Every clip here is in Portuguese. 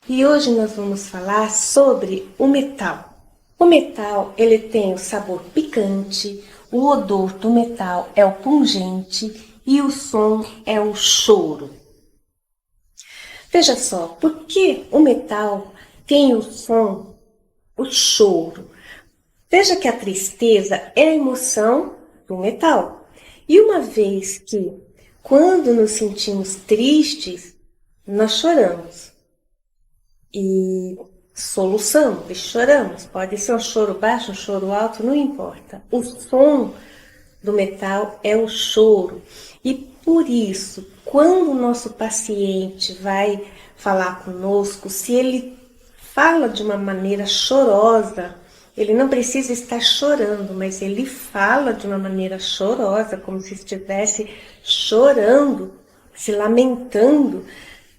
E hoje nós vamos falar sobre o metal. O metal, ele tem o sabor picante, o odor do metal é o pungente e o som é o choro. Veja só, por que o metal tem o som, o choro? Veja que a tristeza é a emoção do metal. E uma vez que, quando nos sentimos tristes, nós choramos. E soluçamos, e choramos. Pode ser um choro baixo, um choro alto, não importa. O som do metal é o choro. E por isso, quando o nosso paciente vai falar conosco, se ele fala de uma maneira chorosa, ele não precisa estar chorando, mas ele fala de uma maneira chorosa, como se estivesse chorando, se lamentando,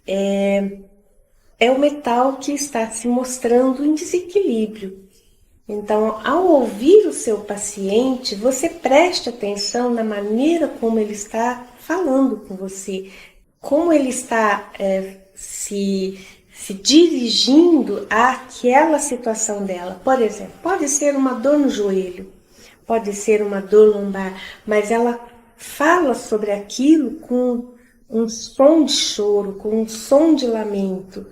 é o metal que está se mostrando em desequilíbrio. Então, ao ouvir o seu paciente, você preste atenção na maneira como ele está falando com você, como ele está se dirigindo àquela situação dela. Por exemplo, pode ser uma dor no joelho, pode ser uma dor lombar, mas ela fala sobre aquilo com um som de choro, com um som de lamento.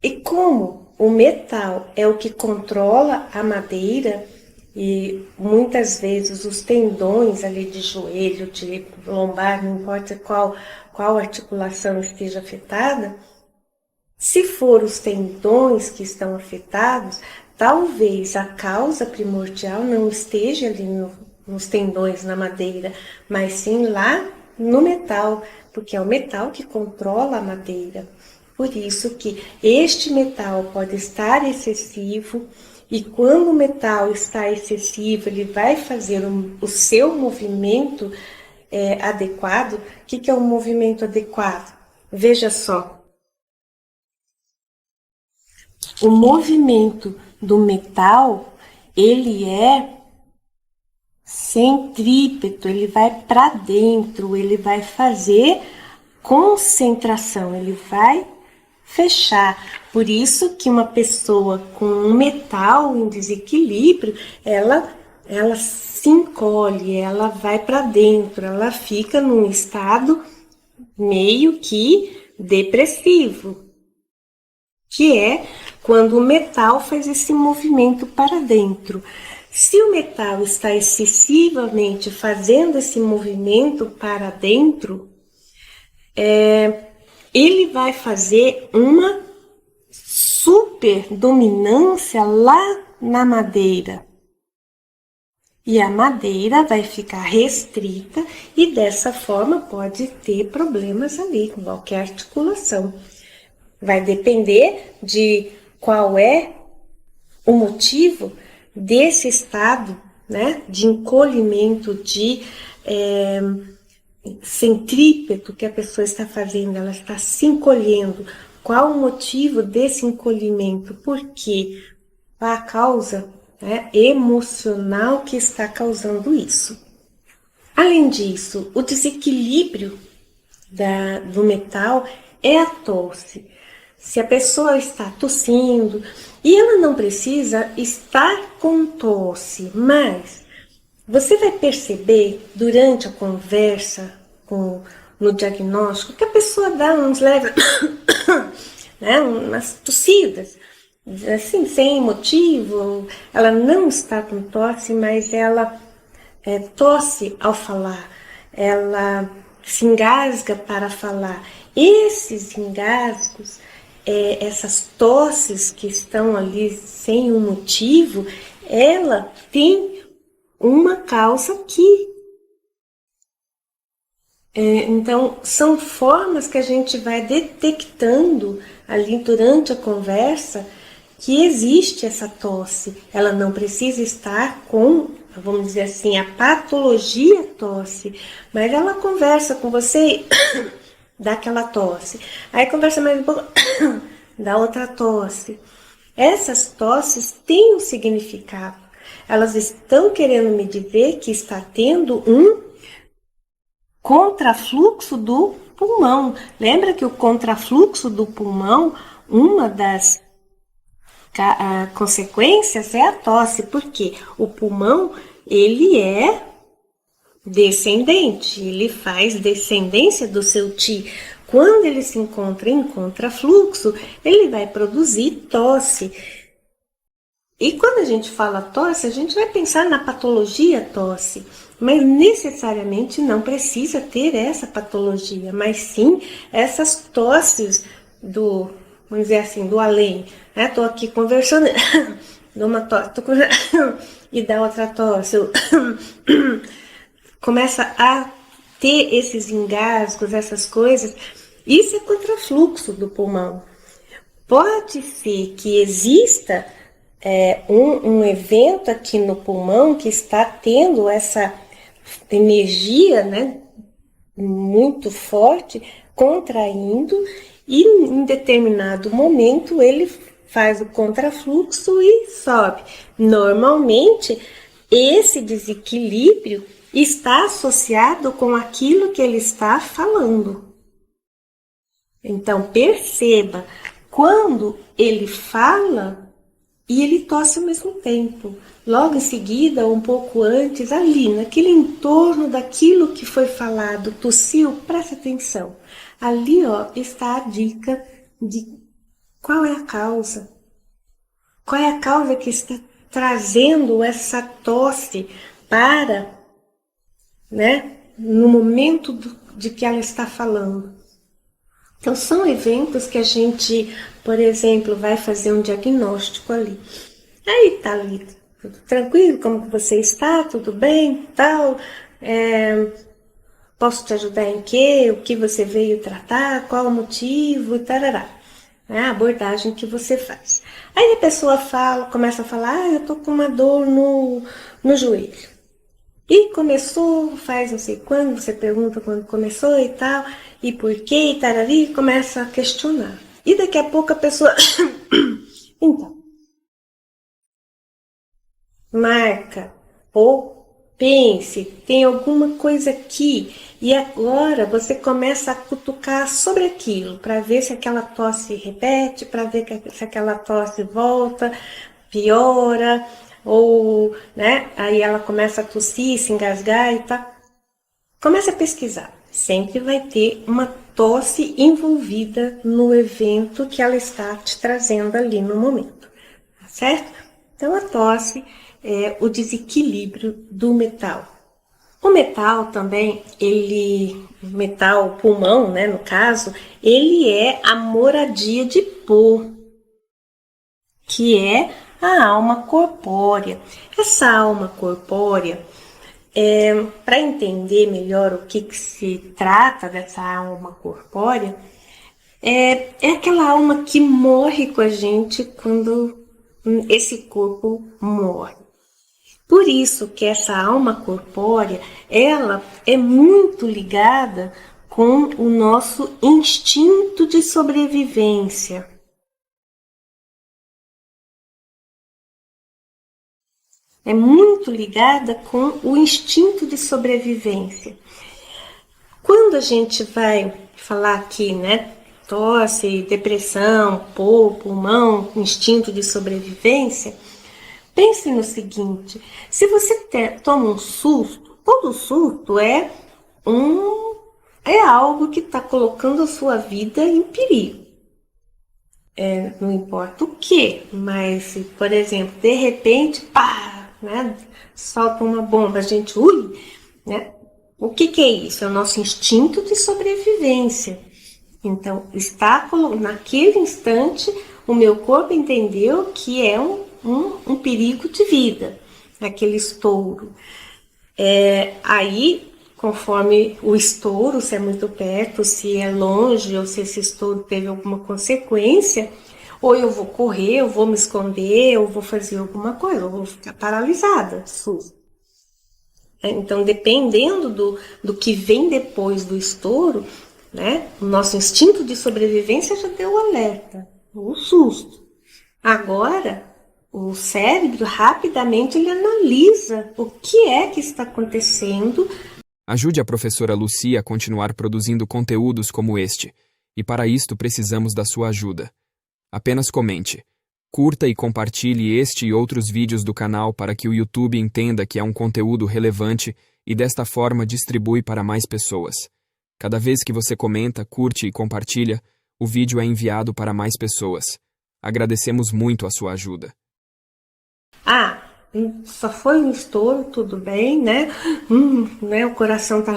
E como o metal é o que controla a madeira, e muitas vezes os tendões ali de joelho, de lombar, não importa qual articulação esteja afetada, se for os tendões que estão afetados, talvez a causa primordial não esteja ali nos tendões, na madeira, mas sim lá no metal, porque é o metal que controla a madeira. Por isso que este metal pode estar excessivo, e quando o metal está excessivo, ele vai fazer o seu movimento adequado. O que é um movimento adequado? Veja só, o movimento do metal, ele é centrípeto, ele vai para dentro, ele vai fazer concentração, ele vai fechar. Por isso que uma pessoa com um metal em desequilíbrio, ela se encolhe, ela vai para dentro, ela fica num estado meio que depressivo, que é quando o metal faz esse movimento para dentro. Se o metal está excessivamente fazendo esse movimento para dentro, ele vai fazer uma super dominância lá na madeira. E a madeira vai ficar restrita e dessa forma pode ter problemas ali com qualquer articulação. Vai depender de qual é o motivo desse estado, né, de encolhimento, de centrípeto que a pessoa está fazendo, ela está se encolhendo. Qual o motivo desse encolhimento? Porque a causa, né, emocional que está causando isso. Além disso, o desequilíbrio do metal é a tosse. Se a pessoa está tossindo, e ela não precisa estar com tosse, mas você vai perceber durante a conversa no diagnóstico que a pessoa dá uns leves, né, umas tossidas, assim, sem motivo. Ela não está com tosse, mas ela tosse ao falar, ela se engasga para falar. Esses engasgos, essas tosses que estão ali sem um motivo, ela tem uma causa aqui. Então, são formas que a gente vai detectando ali durante a conversa que existe essa tosse. Ela não precisa estar com, vamos dizer assim, a patologia tosse, mas ela conversa com você e dá aquela tosse. Aí conversa mais um pouco, dá outra tosse. Essas tosses têm um significado. Elas estão querendo me dizer que está tendo um contrafluxo do pulmão. Lembra que o contrafluxo do pulmão, uma das consequências é a tosse, porque o pulmão, ele é descendente, ele faz descendência do seu Ti. Quando ele se encontra em contrafluxo, ele vai produzir tosse. E quando a gente fala tosse, a gente vai pensar na patologia tosse, mas necessariamente não precisa ter essa patologia, mas sim essas tosses do, vamos dizer assim, do além. Tô aqui conversando, dou uma tosse, e dá outra tosse. Começa a ter esses engasgos, essas coisas. Isso é contrafluxo do pulmão. Pode ser que exista um evento aqui no pulmão que está tendo essa energia, né, muito forte, contraindo, e em determinado momento ele faz o contrafluxo e sobe. Normalmente, esse desequilíbrio está associado com aquilo que ele está falando. Então, perceba, quando ele fala e ele tosse ao mesmo tempo, logo em seguida, ou um pouco antes, ali, naquele entorno daquilo que foi falado, tossiu, presta atenção. Ali, está a dica de qual é a causa. Qual é a causa que está trazendo essa tosse para, né, no momento de que ela está falando. Então, são eventos que a gente, por exemplo, vai fazer um diagnóstico ali. Aí tá ali, tudo tranquilo, como que você está, tudo bem, tal, posso te ajudar em quê, o que você veio tratar, qual o motivo, tarará. É a abordagem que você faz. Aí a pessoa começa a falar, eu tô com uma dor no joelho. E começou, faz não sei quando, você pergunta quando começou e tal, e por quê, e tarari, e começa a questionar. E daqui a pouco a pessoa... Então, marca ou pense, tem alguma coisa aqui, e agora você começa a cutucar sobre aquilo, para ver se aquela tosse repete, para ver se aquela tosse volta, piora, ou, né, aí ela começa a tossir, se engasgar e tá. Comece a pesquisar. Sempre vai ter uma tosse envolvida no evento que ela está te trazendo ali no momento, tá certo? Então a tosse é o desequilíbrio do metal. O metal também, o metal pulmão, né, no caso, ele é a moradia de Po, que é a alma corpórea. Essa alma corpórea, para entender melhor o que se trata dessa alma corpórea, é aquela alma que morre com a gente quando esse corpo morre. Por isso que essa alma corpórea, ela é muito ligada com o nosso instinto de sobrevivência. É muito ligada com o instinto de sobrevivência. Quando a gente vai falar aqui, né, tosse, depressão, pulmão, instinto de sobrevivência, pense no seguinte: se você toma um susto, todo susto é algo que está colocando a sua vida em perigo. Não importa o que, mas se, por exemplo, de repente, pá, né, solta uma bomba, a gente, né? O que é isso? É o nosso instinto de sobrevivência. Então, naquele instante, o meu corpo entendeu que é um perigo de vida, aquele estouro. Aí, conforme o estouro, se é muito perto, se é longe, ou se esse estouro teve alguma consequência, ou eu vou correr, eu vou me esconder, eu vou fazer alguma coisa, eu vou ficar paralisada, surdo. Então, dependendo do que vem depois do estouro, né, o nosso instinto de sobrevivência já deu o alerta, o susto. Agora, o cérebro rapidamente ele analisa o que é que está acontecendo. Ajude a professora Lucia a continuar produzindo conteúdos como este, e para isto precisamos da sua ajuda. Apenas comente. Curta e compartilhe este e outros vídeos do canal para que o YouTube entenda que é um conteúdo relevante e desta forma distribui para mais pessoas. Cada vez que você comenta, curte e compartilha, o vídeo é enviado para mais pessoas. Agradecemos muito a sua ajuda. Ah, só foi um estouro, tudo bem, né? Né? O coração tá...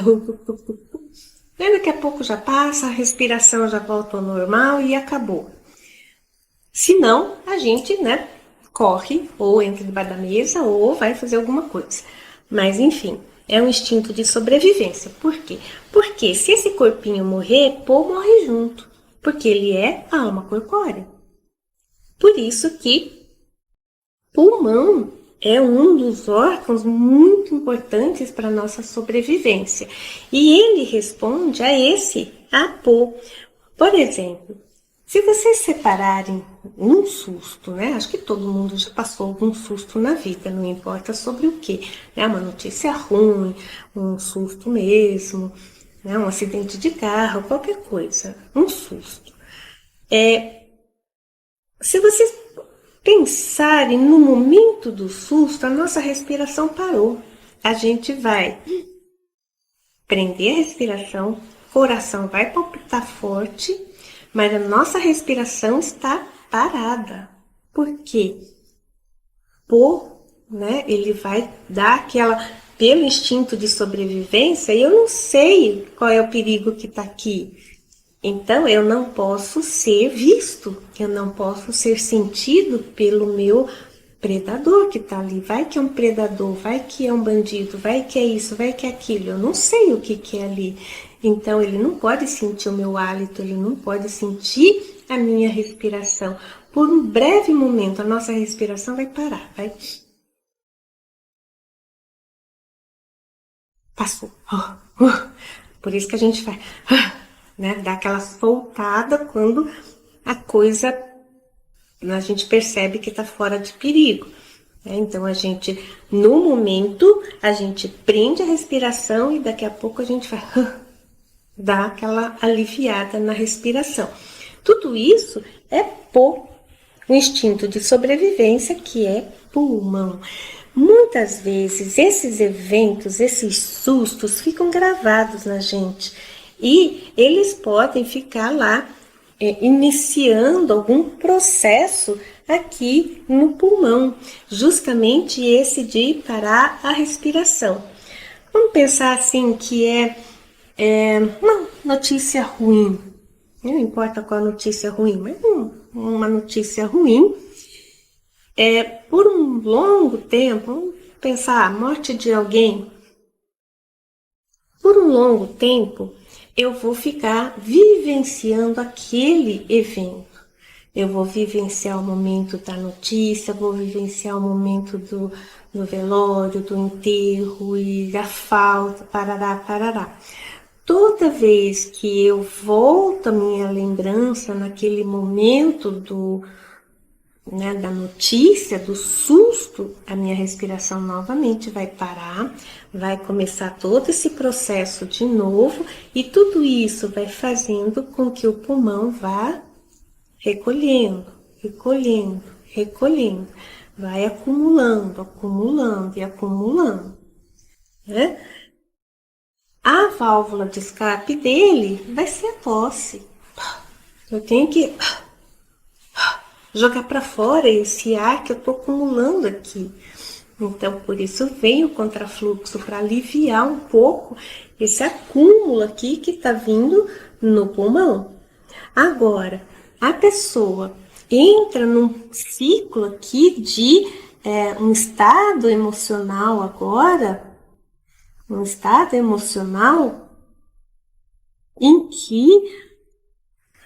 Aí daqui a pouco já passa, a respiração já volta ao normal e acabou. Se não, a gente, né, corre ou entra debaixo da mesa ou vai fazer alguma coisa. Mas, enfim, é um instinto de sobrevivência. Por quê? Porque se esse corpinho morrer, Pô morre junto. Porque ele é a alma corpórea. Por isso que pulmão é um dos órgãos muito importantes para a nossa sobrevivência. E ele responde a Pô. Por exemplo, se vocês separarem um susto, né? Acho que todo mundo já passou algum susto na vida, não importa sobre o que. Né? Uma notícia ruim, um susto mesmo, né? Um acidente de carro, qualquer coisa, um susto. Se vocês pensarem no momento do susto, a nossa respiração parou. A gente vai prender a respiração, o coração vai palpitar forte, mas a nossa respiração está parada. Por quê? Né, ele vai dar aquela, pelo instinto de sobrevivência, e eu não sei qual é o perigo que está aqui. Então, eu não posso ser visto, eu não posso ser sentido pelo meu predador que está ali. Vai que é um predador, vai que é um bandido, vai que é isso, vai que é aquilo. Eu não sei o que é ali. Então, ele não pode sentir o meu hálito, ele não pode sentir a minha respiração. Por um breve momento, a nossa respiração vai parar, vai... Passou. Por isso que a gente faz... Né? Dá aquela soltada quando a coisa, a gente percebe que está fora de perigo. Né? Então, a gente, no momento, a gente prende a respiração e daqui a pouco a gente vai dar aquela aliviada na respiração. Tudo isso é por o instinto de sobrevivência, que é pulmão. Muitas vezes, esses eventos, esses sustos ficam gravados na gente. E eles podem ficar lá iniciando algum processo aqui no pulmão, justamente esse de parar a respiração. Vamos pensar assim que é uma notícia ruim, não importa qual notícia ruim, mas uma notícia ruim, por um longo tempo, vamos pensar a morte de alguém, por um longo tempo, eu vou ficar vivenciando aquele evento. Eu vou vivenciar o momento da notícia, vou vivenciar o momento do velório, do enterro e da falta, parará, parará. Toda vez que eu volto a minha lembrança naquele momento da notícia, do susto, a minha respiração novamente vai parar, vai começar todo esse processo de novo e tudo isso vai fazendo com que o pulmão vá recolhendo, recolhendo, recolhendo, vai acumulando, acumulando e acumulando, né? A válvula de escape dele vai ser a tosse. Eu tenho que jogar para fora esse ar que eu estou acumulando aqui. Então, por isso vem o contrafluxo, para aliviar um pouco esse acúmulo aqui que está vindo no pulmão. Agora, a pessoa entra num ciclo aqui de um estado emocional agora, um estado emocional em que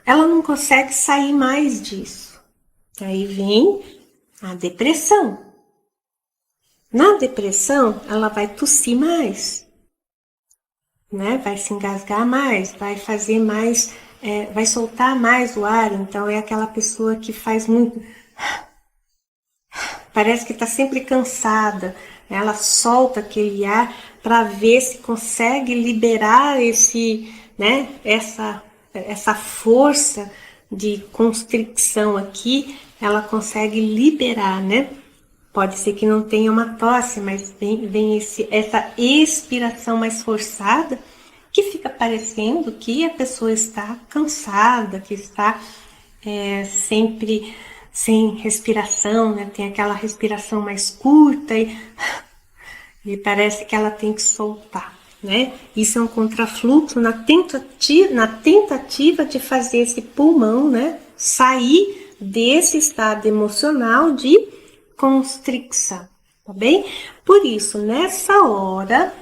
ela não consegue sair mais disso. Aí vem a depressão. Na depressão, ela vai tossir mais, né? Vai se engasgar mais, vai fazer mais, vai soltar mais o ar. Então, é aquela pessoa que faz muito... Parece que está sempre cansada. Ela solta aquele ar para ver se consegue liberar essa força de constricção aqui, ela consegue liberar, né? Pode ser que não tenha uma tosse, mas vem essa expiração mais forçada, que fica parecendo que a pessoa está cansada, que está sempre sem respiração, né? Tem aquela respiração mais curta e parece que ela tem que soltar, né? Isso é um contrafluxo na tentativa de fazer esse pulmão, né, sair desse estado emocional de constricção, tá bem? Por isso, nessa hora,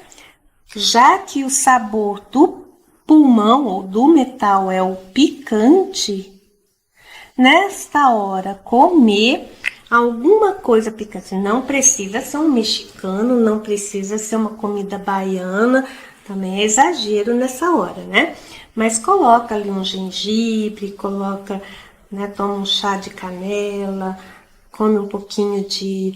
já que o sabor do pulmão ou do metal é o picante, nesta hora comer alguma coisa picante. Não precisa ser um mexicano, não precisa ser uma comida baiana, também é exagero nessa hora, né? Mas coloca ali um gengibre, coloca, né, toma um chá de canela, come um pouquinho de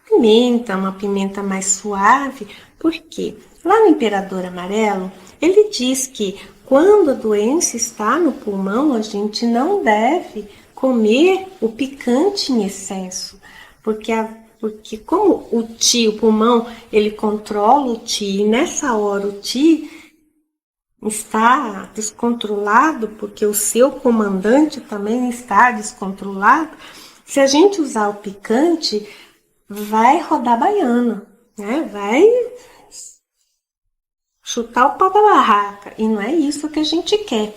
pimenta, uma pimenta mais suave, porque lá no Imperador Amarelo, ele diz que quando a doença está no pulmão, a gente não deve comer o picante em excesso, porque como o pulmão, ele controla o ti, e nessa hora o ti está descontrolado, porque o seu comandante também está descontrolado, se a gente usar o picante, vai rodar baiana, né? Vai chutar o pau da barraca, e não é isso que a gente quer.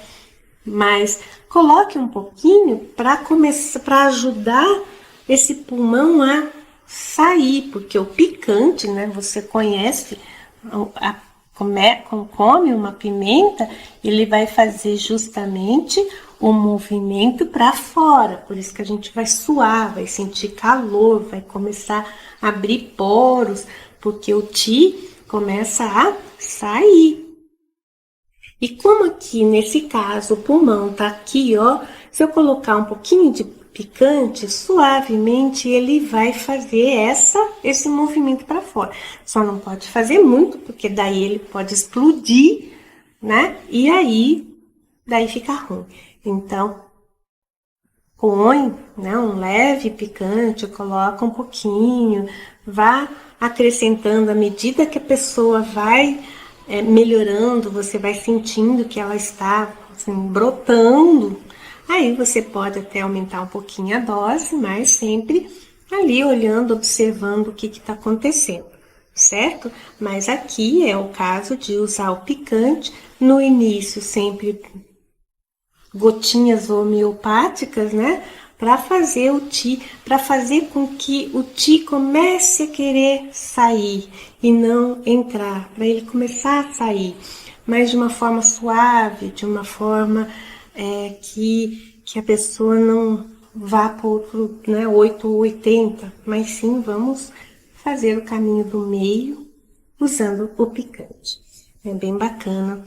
Mas coloque um pouquinho para começar, para ajudar esse pulmão a sair, porque o picante, né? Você conhece, come uma pimenta, ele vai fazer justamente o movimento para fora, por isso que a gente vai suar, vai sentir calor, vai começar a abrir poros, porque o ti começa a sair. E como aqui, nesse caso, o pulmão tá aqui, ó, se eu colocar um pouquinho de picante, suavemente ele vai fazer esse movimento para fora. Só não pode fazer muito, porque daí ele pode explodir, né? E daí fica ruim. Então, põe, né, um leve picante, coloca um pouquinho, vá acrescentando à medida que a pessoa vai melhorando, você vai sentindo que ela está assim, brotando. Aí você pode até aumentar um pouquinho a dose, mas sempre ali olhando, observando o que está acontecendo, certo? Mas aqui é o caso de usar o picante no início, sempre gotinhas homeopáticas, né? Para fazer para fazer com que o ti comece a querer sair e não entrar, para ele começar a sair, mas de uma forma suave, de uma forma que a pessoa não vá para outro, né, 8 ou 80, mas sim vamos fazer o caminho do meio usando o picante. É bem bacana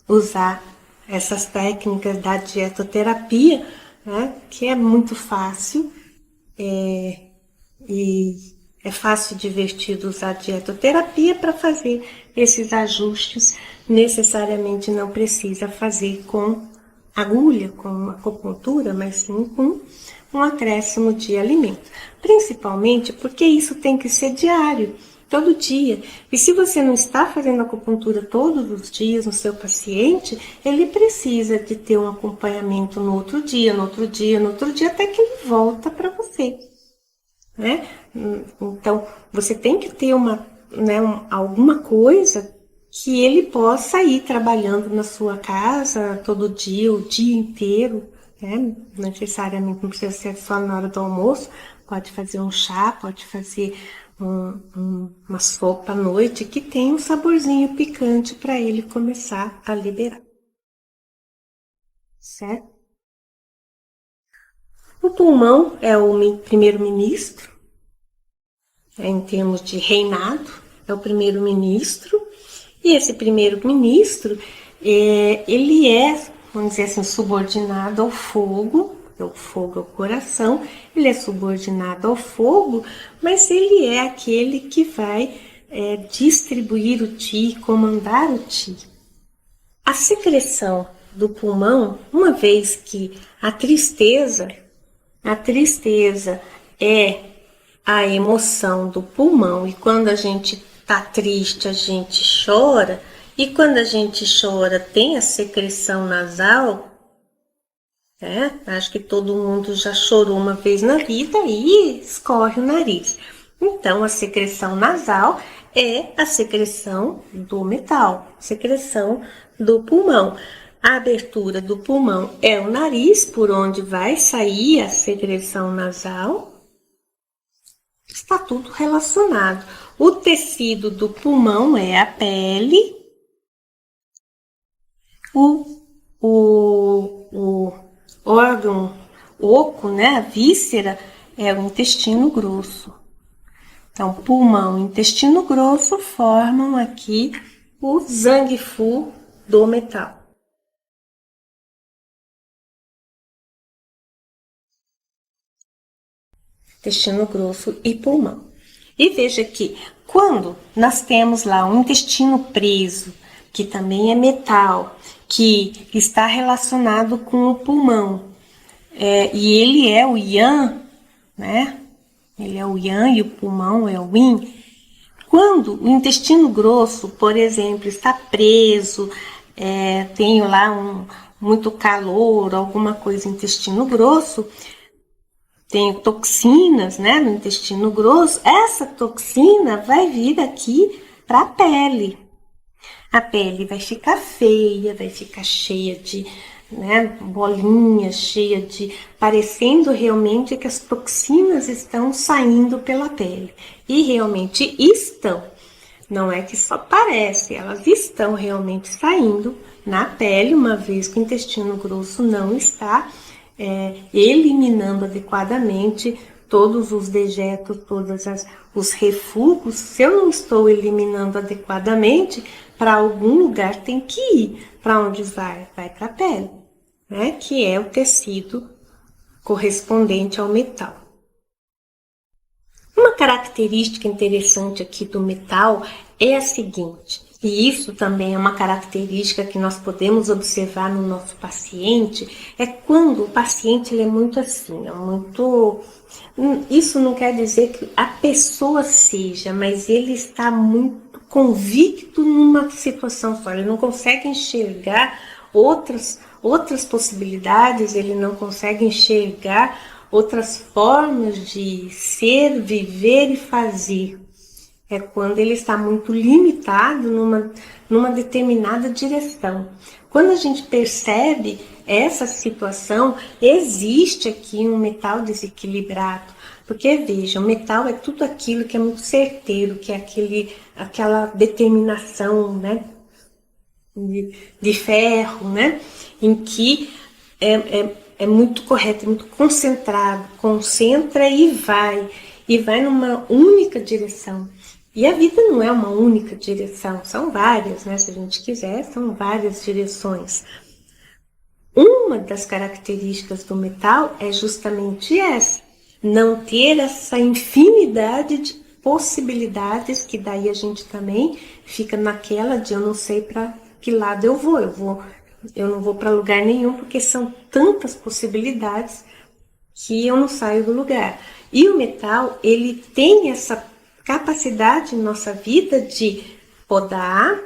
usar essas técnicas da dietoterapia, né, que é muito fácil e é fácil e divertido usar a dietoterapia para fazer esses ajustes. Necessariamente não precisa fazer com agulha, com acupuntura, mas sim com um acréscimo de alimento. Principalmente porque isso tem que ser diário, todo dia. E se você não está fazendo acupuntura todos os dias no seu paciente, ele precisa de ter um acompanhamento no outro dia, no outro dia, no outro dia, até que ele volta para você, né? Então, você tem que ter alguma coisa que ele possa ir trabalhando na sua casa todo dia, o dia inteiro, né? Necessariamente não precisa ser só na hora do almoço, pode fazer um chá, pode fazer uma sopa à noite que tem um saborzinho picante para ele começar a liberar, certo? O pulmão é o primeiro-ministro, em termos de reinado, é o primeiro-ministro, e esse primeiro-ministro, ele vamos dizer assim, subordinado ao fogo, o fogo é o coração, ele é subordinado ao fogo, mas ele é aquele que vai distribuir o ti, comandar o ti. A secreção do pulmão, uma vez que a tristeza é a emoção do pulmão, e quando a gente tá triste, a gente chora, e quando a gente chora tem a secreção nasal, né? Acho que todo mundo já chorou uma vez na vida e escorre o nariz. Então, a secreção nasal é a secreção do metal, secreção do pulmão. A abertura do pulmão é o nariz, por onde vai sair a secreção nasal. Está tudo relacionado. O tecido do pulmão é a pele, o órgão oco, né, a víscera, é o intestino grosso. Então, pulmão e intestino grosso formam aqui o Zhang-Fu do metal. Intestino grosso e pulmão. E veja que quando nós temos lá um intestino preso, que também é metal, que está relacionado com o pulmão, e ele é o Yang, né? Ele é o Yang e o pulmão é o Yin. Quando o intestino grosso, por exemplo, está preso, tem lá muito calor, alguma coisa no intestino grosso, tem toxinas, né, no intestino grosso, essa toxina vai vir aqui para a pele. A pele vai ficar feia, vai ficar cheia de, né, bolinhas, cheia de, parecendo realmente que as toxinas estão saindo pela pele. E realmente estão. Não é que só parece, elas estão realmente saindo na pele, uma vez que o intestino grosso não está eliminando adequadamente todos os dejetos, os reflujos. Se eu não estou eliminando adequadamente, para algum lugar tem que ir. Para onde vai? Vai para a pele, né? Que é o tecido correspondente ao metal. Uma característica interessante aqui do metal é a seguinte, e isso também é uma característica que nós podemos observar no nosso paciente, é quando o paciente ele é muito assim, isso não quer dizer que a pessoa seja, mas ele está muito convicto numa situação só, ele não consegue enxergar outras possibilidades, ele não consegue enxergar outras formas de ser, viver e fazer. É quando ele está muito limitado numa determinada direção. Quando a gente percebe essa situação, existe aqui um metal desequilibrado. Porque, veja, o metal é tudo aquilo que é muito certeiro, que é aquela determinação, né, de ferro, né, em que é muito correto, é muito concentrado, concentra e vai numa única direção. E a vida não é uma única direção, são várias, né? Se a gente quiser, são várias direções. Uma das características do metal é justamente essa, não ter essa infinidade de possibilidades, que daí a gente também fica naquela de eu não sei para que lado eu não vou para lugar nenhum, porque são tantas possibilidades que eu não saio do lugar. E o metal, ele tem essa capacidade em nossa vida de podar,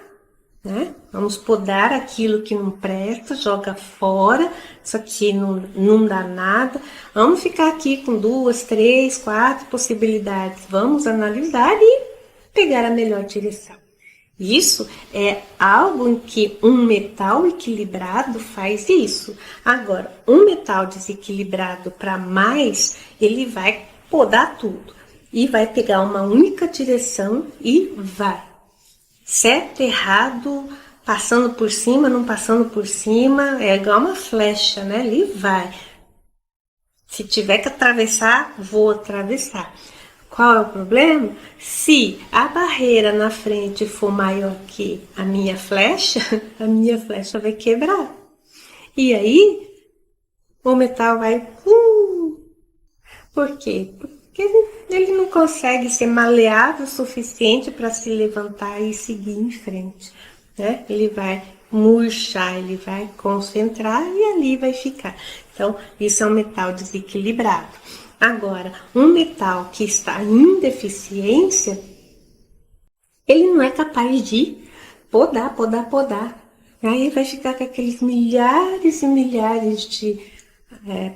né? Vamos podar aquilo que não presta, joga fora, isso aqui não dá nada. Vamos ficar aqui com 2, 3, 4 possibilidades. Vamos analisar e pegar a melhor direção. Isso é algo em que um metal equilibrado faz isso. Agora, um metal desequilibrado para mais, ele vai podar tudo e vai pegar uma única direção e vai. Certo, errado, passando por cima, não passando por cima, é igual uma flecha, né? Ele vai. Se tiver que atravessar, vou atravessar. Qual é o problema? Se a barreira na frente for maior que a minha flecha vai quebrar. E aí, o metal vai... Por quê? Porque ele não consegue ser maleável o suficiente para se levantar e seguir em frente, né? Ele vai murchar, ele vai concentrar e ali vai ficar. Então, isso é um metal desequilibrado. Agora, um metal que está em deficiência, ele não é capaz de podar, podar, podar. Aí vai ficar com aqueles milhares e milhares de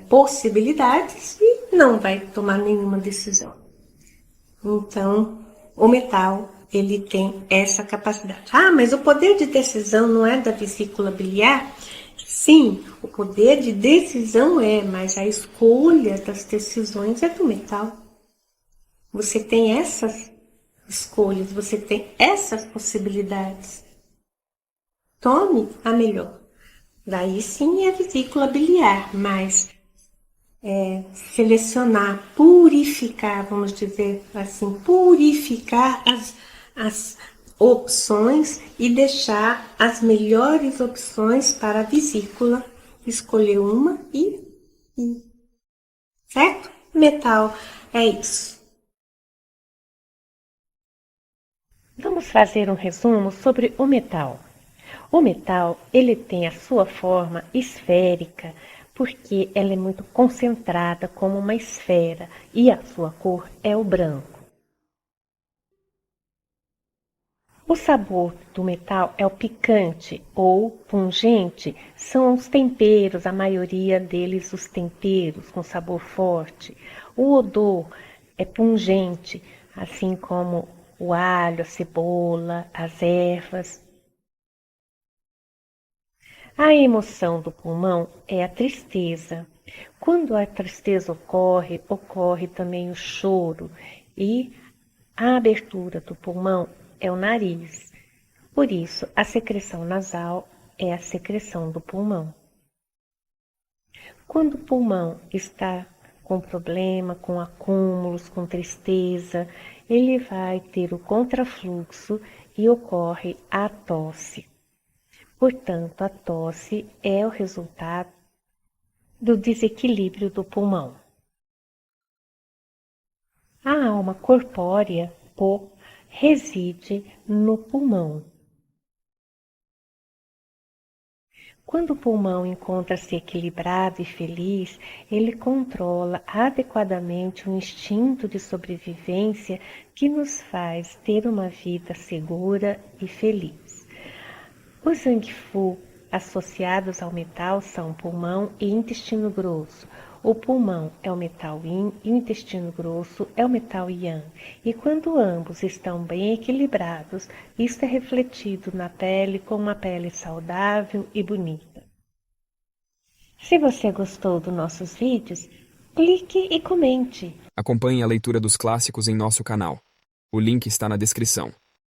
possibilidades e não vai tomar nenhuma decisão. Então, o metal, ele tem essa capacidade. Ah, mas o poder de decisão não é da vesícula biliar? Sim, o poder de decisão é, mas a escolha das decisões é do metal. Você tem essas escolhas, você tem essas possibilidades. Tome a melhor. Daí sim é a vesícula biliar, mas selecionar, purificar, vamos dizer assim, purificar as opções e deixar as melhores opções para a vesícula, escolher uma e certo? Metal é isso. Vamos fazer um resumo sobre o metal. O metal, ele tem a sua forma esférica, porque ela é muito concentrada como uma esfera e a sua cor é o branco. O sabor do metal é o picante ou pungente, são os temperos, a maioria deles os temperos com sabor forte. O odor é pungente, assim como o alho, a cebola, as ervas. A emoção do pulmão é a tristeza. Quando a tristeza ocorre, ocorre também o choro e a abertura do pulmão é o nariz. Por isso, a secreção nasal é a secreção do pulmão. Quando o pulmão está com problema, com acúmulos, com tristeza, ele vai ter o contrafluxo e ocorre a tosse. Portanto, a tosse é o resultado do desequilíbrio do pulmão. A alma corpórea, reside no pulmão. Quando o pulmão encontra-se equilibrado e feliz, ele controla adequadamente o instinto de sobrevivência que nos faz ter uma vida segura e feliz. Os Zangfu associados ao metal são pulmão e intestino grosso. O pulmão é o metal Yin e o intestino grosso é o metal Yang. E quando ambos estão bem equilibrados, isto é refletido na pele com uma pele saudável e bonita. Se você gostou dos nossos vídeos, clique e comente. Acompanhe a leitura dos clássicos em nosso canal. O link está na descrição.